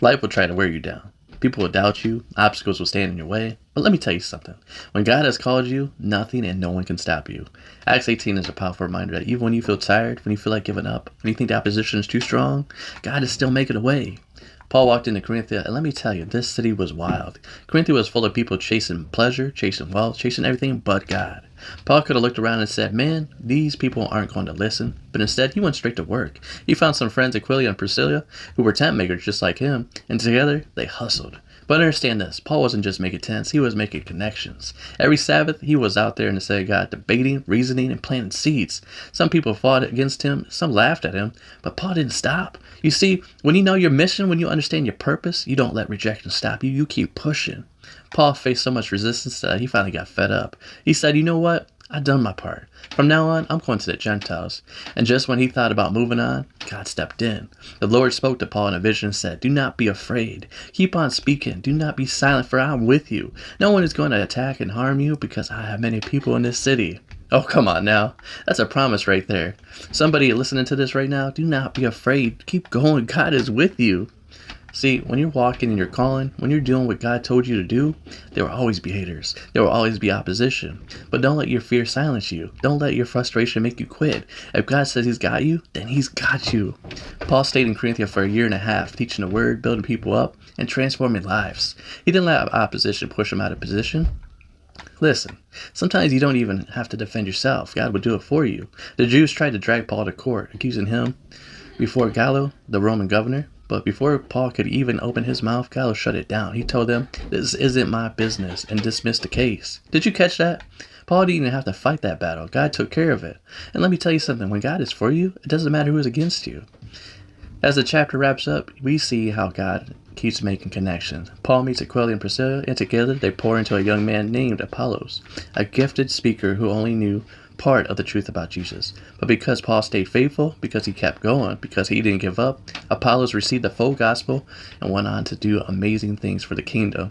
Life will try to wear you down. People will doubt you, obstacles will stand in your way. But let me tell you something. When God has called you, nothing and no one can stop you. Acts 18 is a powerful reminder that even when you feel tired, when you feel like giving up, when you think the opposition is too strong, God is still making a way. Paul walked into Corinth, and let me tell you, this city was wild. Corinth was full of people chasing pleasure, chasing wealth, chasing everything but God. Paul could have looked around and said, man, these people aren't going to listen. But instead, he went straight to work. He found some friends, Aquila and Priscilla, who were tent makers just like him, and together, they hustled. But understand this, Paul wasn't just making tents, he was making connections. Every Sabbath, he was out there in the city of God, debating, reasoning, and planting seeds. Some people fought against him, some laughed at him, but Paul didn't stop. You see, when you know your mission, when you understand your purpose, you don't let rejection stop you, you keep pushing. Paul faced so much resistance that he finally got fed up. He said, you know what? I've done my part. From now on, I'm going to the Gentiles. And just when he thought about moving on, God stepped in. The Lord spoke to Paul in a vision and said, do not be afraid. Keep on speaking. Do not be silent, for I am with you. No one is going to attack and harm you because I have many people in this city. Oh, come on now. That's a promise right there. Somebody listening to this right now, do not be afraid. Keep going. God is with you. See, when you're walking in your calling, when you're doing what God told you to do, there will always be haters. There will always be opposition. But don't let your fear silence you. Don't let your frustration make you quit. If God says he's got you, then he's got you. Paul stayed in Corinthian for a year and a half, teaching the word, building people up, and transforming lives. He didn't let opposition push him out of position. Listen, sometimes you don't even have to defend yourself. God will do it for you. The Jews tried to drag Paul to court, accusing him before Gallo, the Roman governor. But before Paul could even open his mouth, Gallo shut it down. He told them, this isn't my business, and dismissed the case. Did you catch that? Paul didn't even have to fight that battle. God took care of it. And let me tell you something. When God is for you, it doesn't matter who is against you. As the chapter wraps up, we see how God keeps making connections. Paul meets Aquila and Priscilla, and together they pour into a young man named Apollos, a gifted speaker who only knew part of the truth about Jesus. But because Paul stayed faithful, because he kept going, because he didn't give up, Apollos received the full gospel and went on to do amazing things for the kingdom.